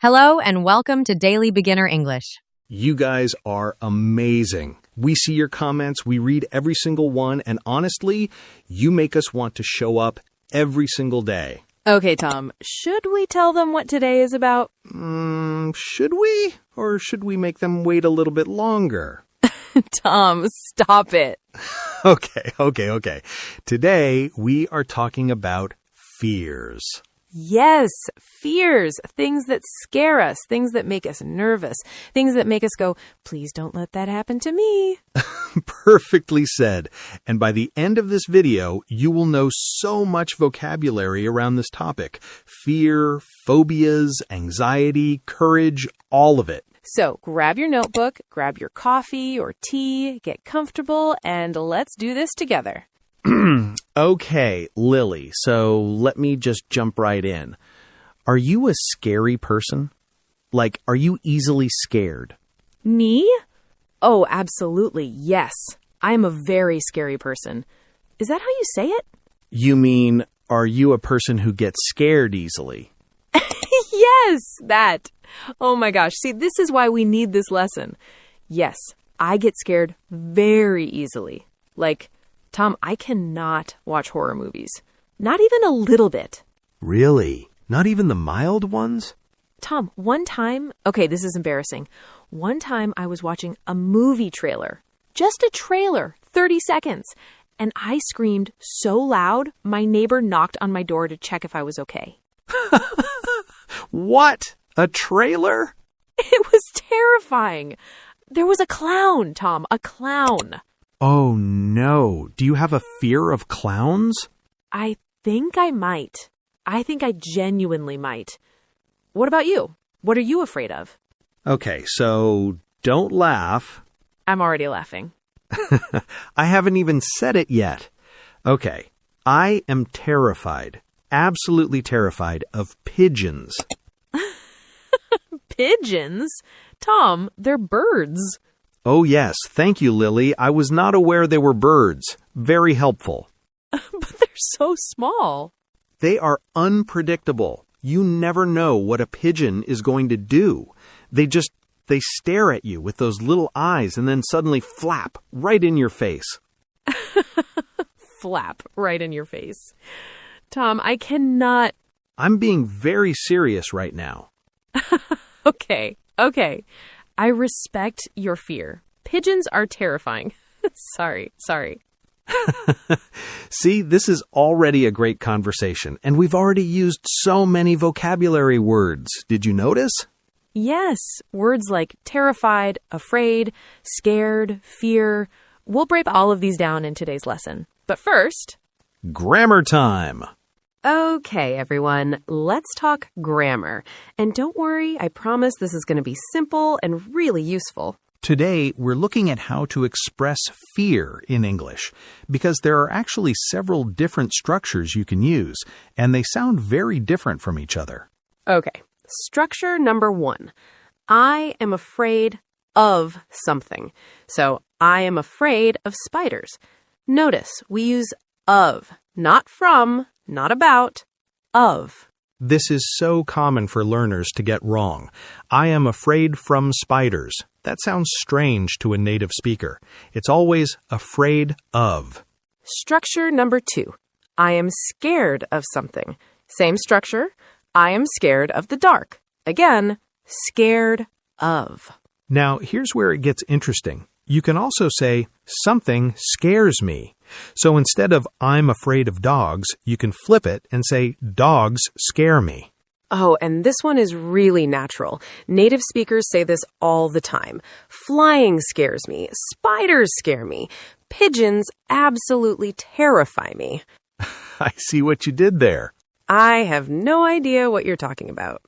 Hello and welcome to Daily Beginner English. You guys are amazing. We see your comments, we read every single one, and honestly, you make us want to show up every single day. Okay, Tom, should we tell them what today is about? Should we? Or should we make them wait a little bit longer? Tom, stop it. Okay. Today, we are talking about fears. Yes, fears, things that scare us, things that make us nervous, things that make us go, please don't let that happen to me. Perfectly said. And by the end of this video, you will know so much vocabulary around this topic. Fear, phobias, anxiety, courage, all of it. So grab your notebook, grab your coffee or tea, get comfortable, and let's do this together. Okay, Lily, so let me just jump right in. Are you a scary person? Like, are you easily scared? Me? Oh, absolutely, yes. I am a very scary person. Is that how you say it? You mean, are you a person who gets scared easily? Yes, that. Oh my gosh, see, this is why we need this lesson. Yes, I get scared very easily. Like, Tom, I cannot watch horror movies. Not even a little bit. Really? Not even the mild ones? Tom, one time, okay, this is embarrassing. One time I was watching a movie trailer. Just a trailer, 30 seconds. And I screamed so loud, my neighbor knocked on my door to check if I was okay. What? A trailer? It was terrifying. There was a clown, Tom, a clown. Oh no. Do you have a fear of clowns? I think I might. I think I genuinely might. What about you? What are you afraid of? Okay, so don't laugh. I'm already laughing. I haven't even said it yet. Okay, I am terrified, absolutely terrified of pigeons. Pigeons? Tom, they're birds. Oh yes, thank you, Lily. I was not aware they were birds. Very helpful. But they're so small. They are unpredictable. You never know what a pigeon is going to do. They stare at you with those little eyes and then suddenly flap right in your face. Flap right in your face. Tom, I cannot... I'm being very serious right now. Okay. I respect your fear. Pigeons are terrifying. Sorry. See, this is already a great conversation, and we've already used so many vocabulary words. Did you notice? Yes, words like terrified, afraid, scared, fear. We'll break all of these down in today's lesson. But first... Grammar time! Okay, everyone, let's talk grammar. And don't worry, I promise this is going to be simple and really useful. Today, we're looking at how to express fear in English, because there are actually several different structures you can use, and they sound very different from each other. Okay, structure number 1. I am afraid of something. So, I am afraid of spiders. Notice, we use of, not from, not about, of. This is so common for learners to get wrong. I am afraid from spiders. That sounds strange to a native speaker. It's always afraid of. Structure number 2. I am scared of something. Same structure. I am scared of the dark. Again, scared of. Now, here's where it gets interesting. You can also say, something scares me. So instead of I'm afraid of dogs, you can flip it and say, dogs scare me. Oh, and this one is really natural. Native speakers say this all the time. Flying scares me. Spiders scare me. Pigeons absolutely terrify me. I see what you did there. I have no idea what you're talking about.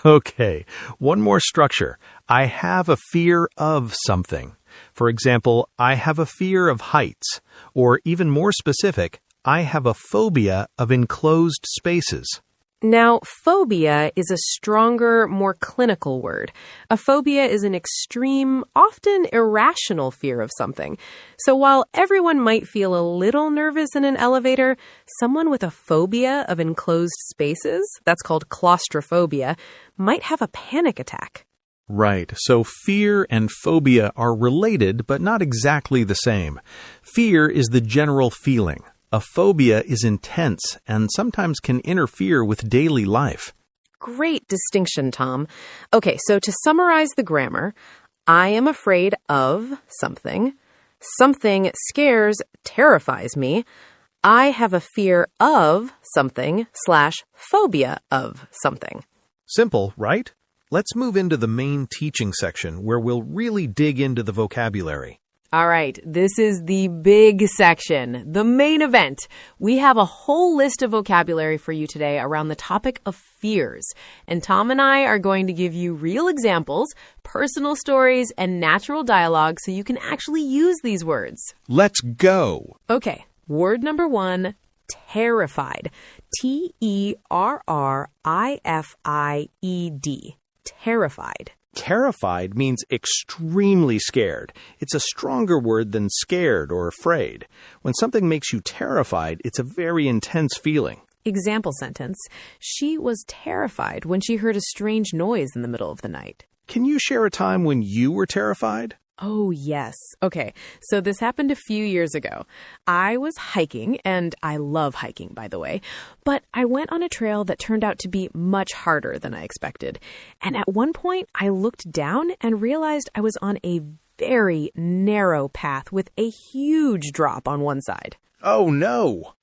Okay, one more structure. I have a fear of something. For example, I have a fear of heights. Or even more specific, I have a phobia of enclosed spaces. Now, phobia is a stronger, more clinical word. A phobia is an extreme, often irrational fear of something. So while everyone might feel a little nervous in an elevator, someone with a phobia of enclosed spaces, that's called claustrophobia, might have a panic attack. Right, so fear and phobia are related, but not exactly the same. Fear is the general feeling. A phobia is intense and sometimes can interfere with daily life. Great distinction, Tom. Okay, so to summarize the grammar, I am afraid of something. Something scares, terrifies me. I have a fear of something/phobia of something. Simple, right? Let's move into the main teaching section where we'll really dig into the vocabulary. All right, this is the big section, the main event. We have a whole list of vocabulary for you today around the topic of fears. And Tom and I are going to give you real examples, personal stories, and natural dialogue so you can actually use these words. Let's go! Okay, word number 1, terrified. Terrified. Terrified. Terrified means extremely scared. It's a stronger word than scared or afraid. When something makes you terrified, it's a very intense feeling. Example sentence. She was terrified when she heard a strange noise in the middle of the night. Can you share a time when you were terrified? Oh, yes. Okay, so this happened a few years ago. I was hiking, and I love hiking, by the way, but I went on a trail that turned out to be much harder than I expected. And at one point, I looked down and realized I was on a very narrow path with a huge drop on one side. Oh, no!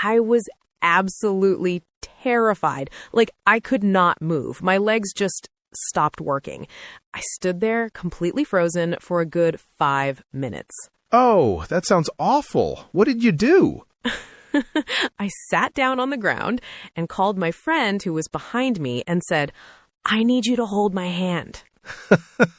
I was absolutely terrified. Like, I could not move. My legs just stopped working. I stood there completely frozen for a good 5 minutes. Oh, that sounds awful. What did you do? I sat down on the ground and called my friend who was behind me and said, "I need you to hold my hand."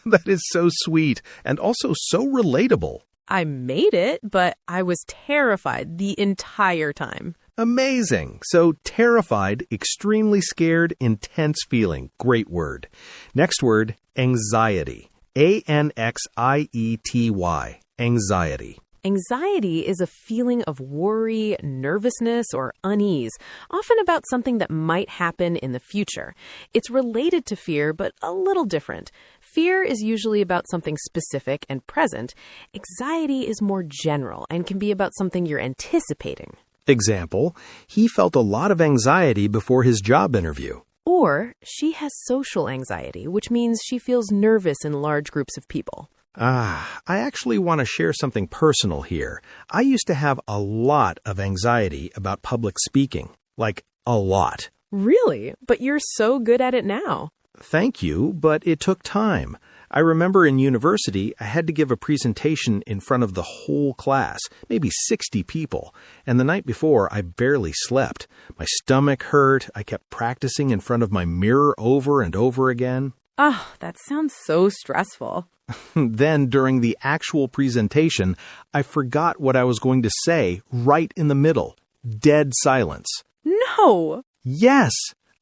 That is so sweet and also so relatable. I made it, but I was terrified the entire time. Amazing. So terrified, extremely scared, intense feeling. Great word. Next word, anxiety. A-N-X-I-E-T-Y. Anxiety. Anxiety is a feeling of worry, nervousness, or unease, often about something that might happen in the future. It's related to fear, but a little different. Fear is usually about something specific and present. Anxiety is more general and can be about something you're anticipating. Example, he felt a lot of anxiety before his job interview. Or she has social anxiety, which means she feels nervous in large groups of people. I actually want to share something personal here. I used to have a lot of anxiety about public speaking. Like, a lot. Really? But you're so good at it now. Thank you, but it took time. I remember in university, I had to give a presentation in front of the whole class, maybe 60 people. And the night before, I barely slept. My stomach hurt. I kept practicing in front of my mirror over and over again. Oh, that sounds so stressful. Then, during the actual presentation, I forgot what I was going to say right in the middle. Dead silence. No! Yes!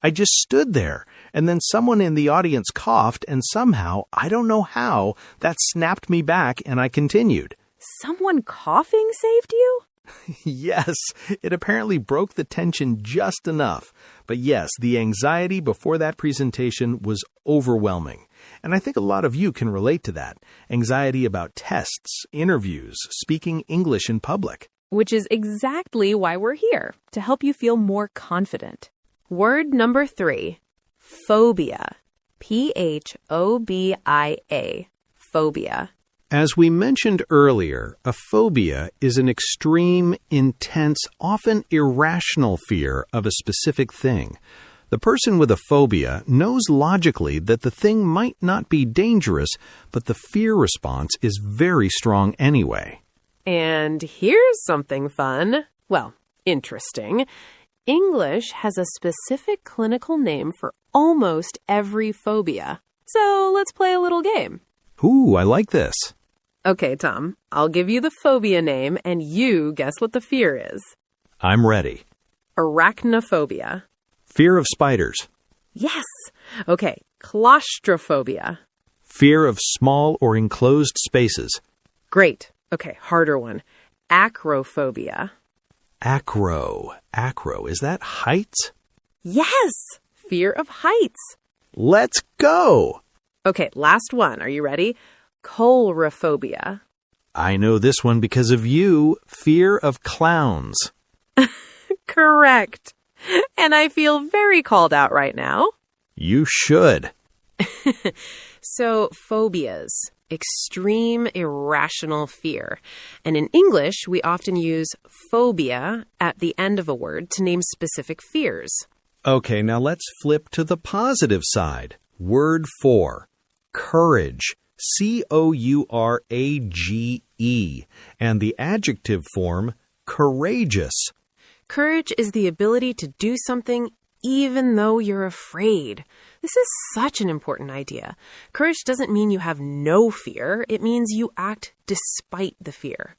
I just stood there, and then someone in the audience coughed, and somehow, I don't know how, that snapped me back, and I continued. Someone coughing saved you? Yes, it apparently broke the tension just enough. But yes, the anxiety before that presentation was overwhelming. And I think a lot of you can relate to that. Anxiety about tests, interviews, speaking English in public. Which is exactly why we're here, to help you feel more confident. Word number 3, phobia. P-H-O-B-I-A. Phobia. As we mentioned earlier, a phobia is an extreme, intense, often irrational fear of a specific thing. The person with a phobia knows logically that the thing might not be dangerous, but the fear response is very strong anyway. And here's something fun. Well, interesting. English has a specific clinical name for almost every phobia. So let's play a little game. Ooh, I like this. Okay, Tom, I'll give you the phobia name and you guess what the fear is. I'm ready. Arachnophobia. Fear of spiders. Yes. Okay, claustrophobia. Fear of small or enclosed spaces. Great. Okay, harder one. Acrophobia. Acro. Is that heights? Yes! Fear of heights. Let's go! Okay, last one. Are you ready? Coulrophobia. I know this one because of you. Fear of clowns. Correct. And I feel very called out right now. You should. So, phobias. Extreme irrational fear. And in English, we often use phobia at the end of a word to name specific fears. Okay, now let's flip to the positive side. Word 4. Courage. C-O-U-R-A-G-E. And the adjective form, courageous. Courage is the ability to do something even though you're afraid. This is such an important idea. Courage doesn't mean you have no fear. It means you act despite the fear.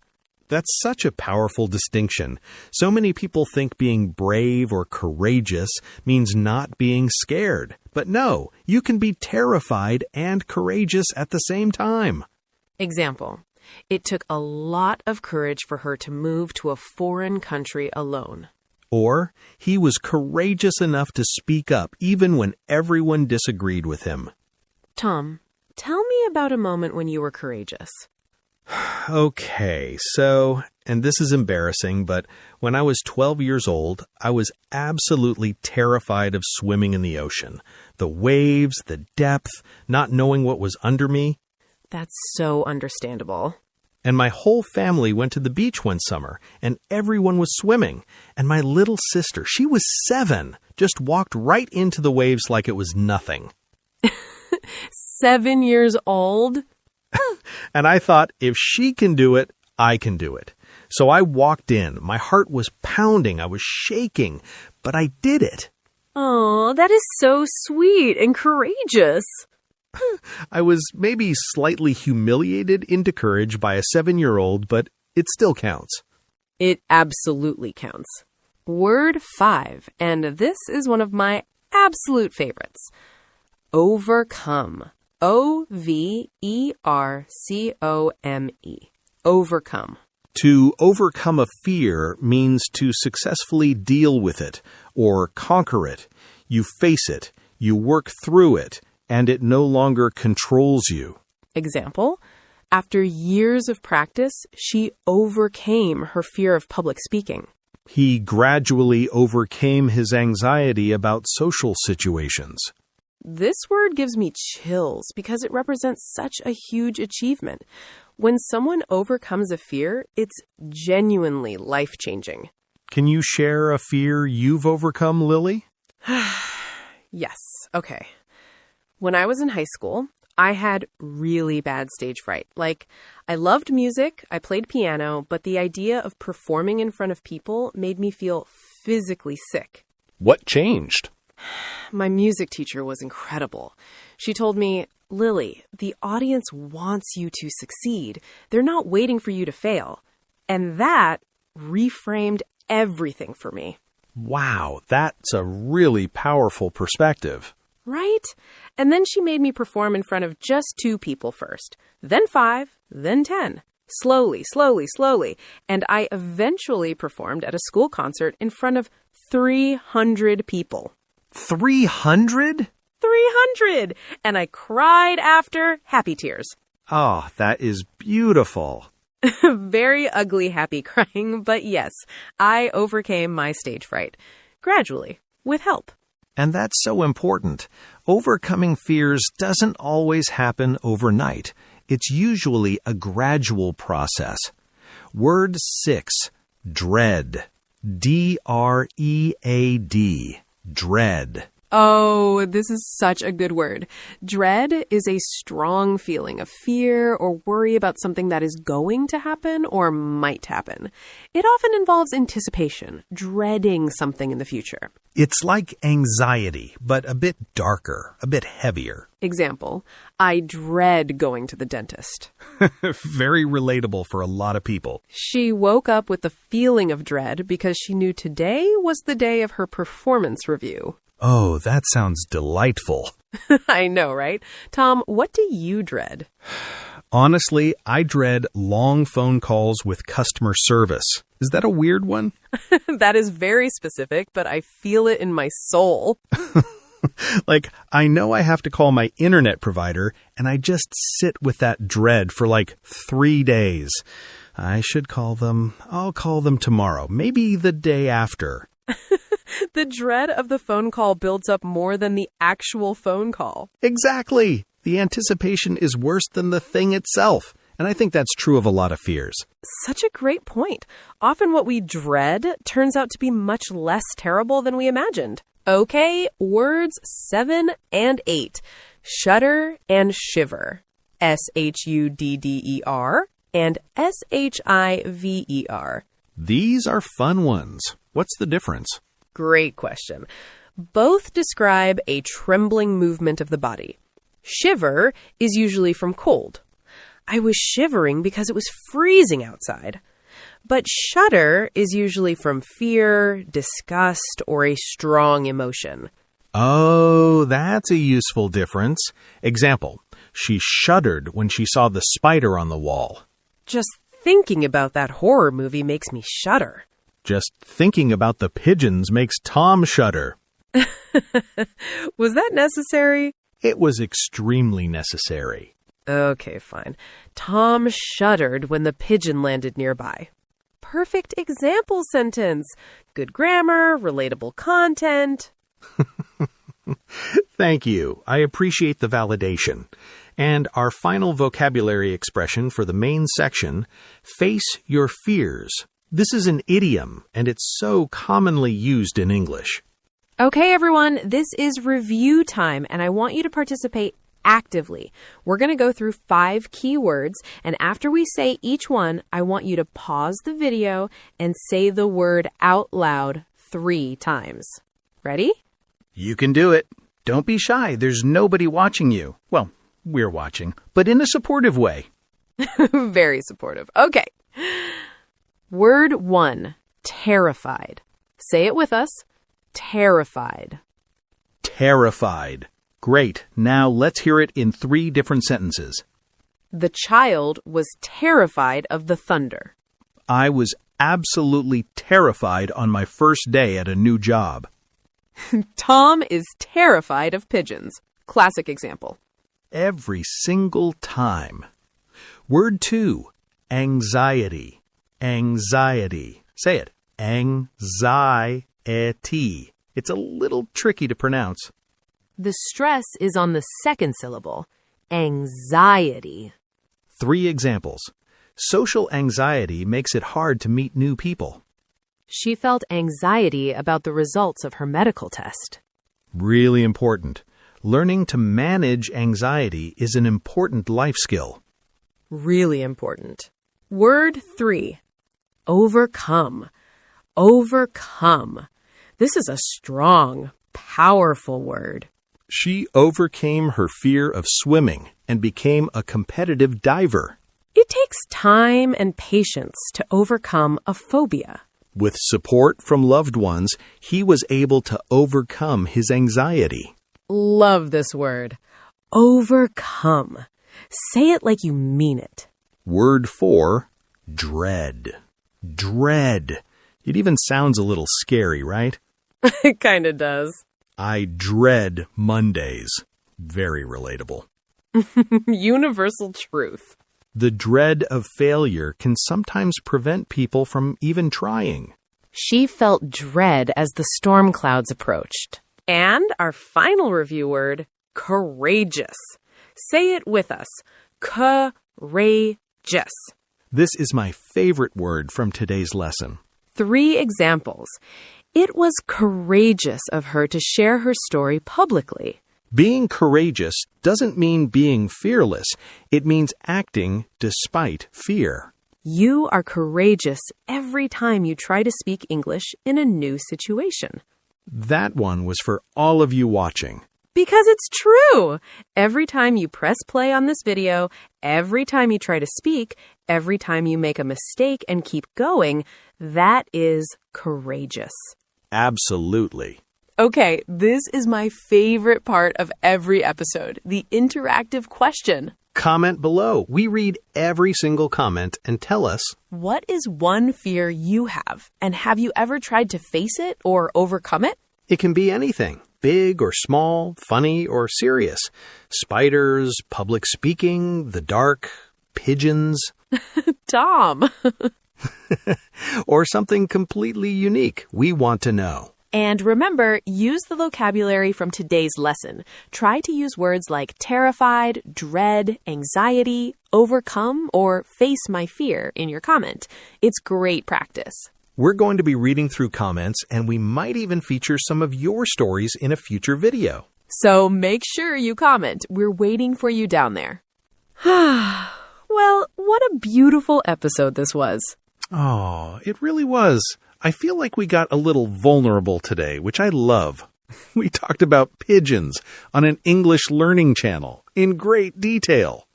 That's such a powerful distinction. So many people think being brave or courageous means not being scared. But no, you can be terrified and courageous at the same time. Example. It took a lot of courage for her to move to a foreign country alone. Or, he was courageous enough to speak up even when everyone disagreed with him. Tom, tell me about a moment when you were courageous. Okay, and this is embarrassing, but when I was 12 years old, I was absolutely terrified of swimming in the ocean. The waves, the depth, not knowing what was under me. That's so understandable. And my whole family went to the beach one summer, and everyone was swimming. And my little sister, she was 7, just walked right into the waves like it was nothing. 7 years old? And I thought, if she can do it, I can do it. So I walked in. My heart was pounding. I was shaking. But I did it. Oh, that is so sweet and courageous. I was maybe slightly humiliated into courage by a 7-year-old, but it still counts. It absolutely counts. Word 5, and this is one of my absolute favorites. Overcome. O-V-E-R-C-O-M-E. Overcome. To overcome a fear means to successfully deal with it or conquer it. You face it, you work through it, and it no longer controls you. Example, after years of practice, she overcame her fear of public speaking. He gradually overcame his anxiety about social situations. This word gives me chills because it represents such a huge achievement. When someone overcomes a fear, it's genuinely life-changing. Can you share a fear you've overcome, Lily? Yes. Okay. When I was in high school, I had really bad stage fright. Like, I loved music, I played piano, but the idea of performing in front of people made me feel physically sick. What changed? My music teacher was incredible. She told me, Lily, the audience wants you to succeed. They're not waiting for you to fail. And that reframed everything for me. Wow, that's a really powerful perspective. Right? And then she made me perform in front of just 2 people first, then 5, then 10. Slowly. And I eventually performed at a school concert in front of 300 people. 300? 300! And I cried after, happy tears. Oh, that is beautiful. Very ugly, happy crying, but yes, I overcame my stage fright. Gradually, with help. And that's so important. Overcoming fears doesn't always happen overnight. It's usually a gradual process. Word 6, dread. D-R-E-A-D. Dread. Oh, this is such a good word. Dread is a strong feeling of fear or worry about something that is going to happen or might happen. It often involves anticipation, dreading something in the future. It's like anxiety, but a bit darker, a bit heavier. Example, I dread going to the dentist. Very relatable for a lot of people. She woke up with the feeling of dread because she knew today was the day of her performance review. Oh, that sounds delightful. I know, right? Tom, what do you dread? Honestly, I dread long phone calls with customer service. Is that a weird one? That is very specific, but I feel it in my soul. Like, I know I have to call my internet provider, and I just sit with that dread for like 3 days. I should call them. I'll call them tomorrow, maybe the day after. The dread of the phone call builds up more than the actual phone call. Exactly. The anticipation is worse than the thing itself. And I think that's true of a lot of fears. Such a great point. Often what we dread turns out to be much less terrible than we imagined. Okay, words 7 and 8. Shudder and shiver. S-H-U-D-D-E-R and S-H-I-V-E-R. These are fun ones. What's the difference? Great question. Both describe a trembling movement of the body. Shiver is usually from cold. I was shivering because it was freezing outside. But shudder is usually from fear, disgust, or a strong emotion. Oh, that's a useful difference. Example, she shuddered when she saw the spider on the wall. Just thinking about that horror movie makes me shudder. Just thinking about the pigeons makes Tom shudder. Was that necessary? It was extremely necessary. Okay, fine. Tom shuddered when the pigeon landed nearby. Perfect example sentence. Good grammar, relatable content. Thank you. I appreciate the validation. And our final vocabulary expression for the main section, face your fears. This is an idiom, and it's so commonly used in English. Okay, everyone, this is review time, and I want you to participate actively. We're going to go through 5 keywords, and after we say each one, I want you to pause the video and say the word out loud 3 times. Ready? You can do it. Don't be shy. There's nobody watching you. Well, we're watching, but in a supportive way. Very supportive. Okay. Word 1, terrified. Say it with us. Terrified. Terrified. Great. Now let's hear it in 3 different sentences. The child was terrified of the thunder. I was absolutely terrified on my first day at a new job. Tom is terrified of pigeons. Classic example. Every single time. Word 2, anxiety. Anxiety. Say it. Anxiety. It's a little tricky to pronounce. The stress is on the second syllable. Anxiety. 3 examples. Social anxiety makes it hard to meet new people. She felt anxiety about the results of her medical test. Really important. Learning to manage anxiety is an important life skill. Really important. Word 3, overcome. Overcome. This is a strong, powerful word. She overcame her fear of swimming and became a competitive diver. It takes time and patience to overcome a phobia. With support from loved ones, he was able to overcome his anxiety. Love this word. Overcome. Say it like you mean it. Word 4, dread. Dread. It even sounds a little scary, right? It kind of does. I dread Mondays. Very relatable. Universal truth. The dread of failure can sometimes prevent people from even trying. She felt dread as the storm clouds approached. And our final review word, courageous. Say it with us. Courageous. This is my favorite word from today's lesson. 3 examples. It was courageous of her to share her story publicly. Being courageous doesn't mean being fearless. It means acting despite fear. You are courageous every time you try to speak English in a new situation. That one was for all of you watching. Because it's true. Every time you press play on this video, every time you try to speak, every time you make a mistake and keep going, that is courageous. Absolutely. Okay, this is my favorite part of every episode, the interactive question. Comment below. We read every single comment and tell us, what is one fear you have? And have you ever tried to face it or overcome it? it can be anything, big or small, funny or serious. Spiders, public speaking, the dark, pigeons. Tom. Or something completely unique. We want to know. And remember, use the vocabulary from today's lesson. Try to use words like terrified, dread, anxiety, overcome, or face my fear in your comment. It's great practice. We're going to be reading through comments, and we might even feature some of your stories in a future video. So make sure you comment. We're waiting for you down there. Well, what a beautiful episode this was. Oh, it really was. I feel like we got a little vulnerable today, which I love. We talked about pigeons on an English learning channel in great detail.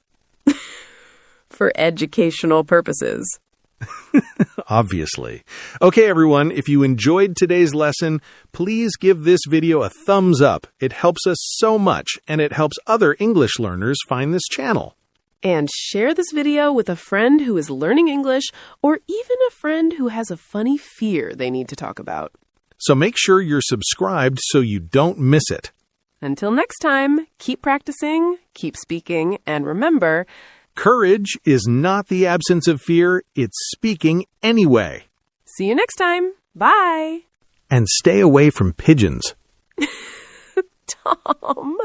For educational purposes. Obviously. Okay, everyone, if you enjoyed today's lesson, please give this video a thumbs up. It helps us so much, and it helps other English learners find this channel. And share this video with a friend who is learning English, or even a friend who has a funny fear they need to talk about. So make sure you're subscribed so you don't miss it. Until next time, keep practicing, keep speaking, and remember, courage is not the absence of fear, it's speaking anyway. See you next time. Bye. And stay away from pigeons. Tom.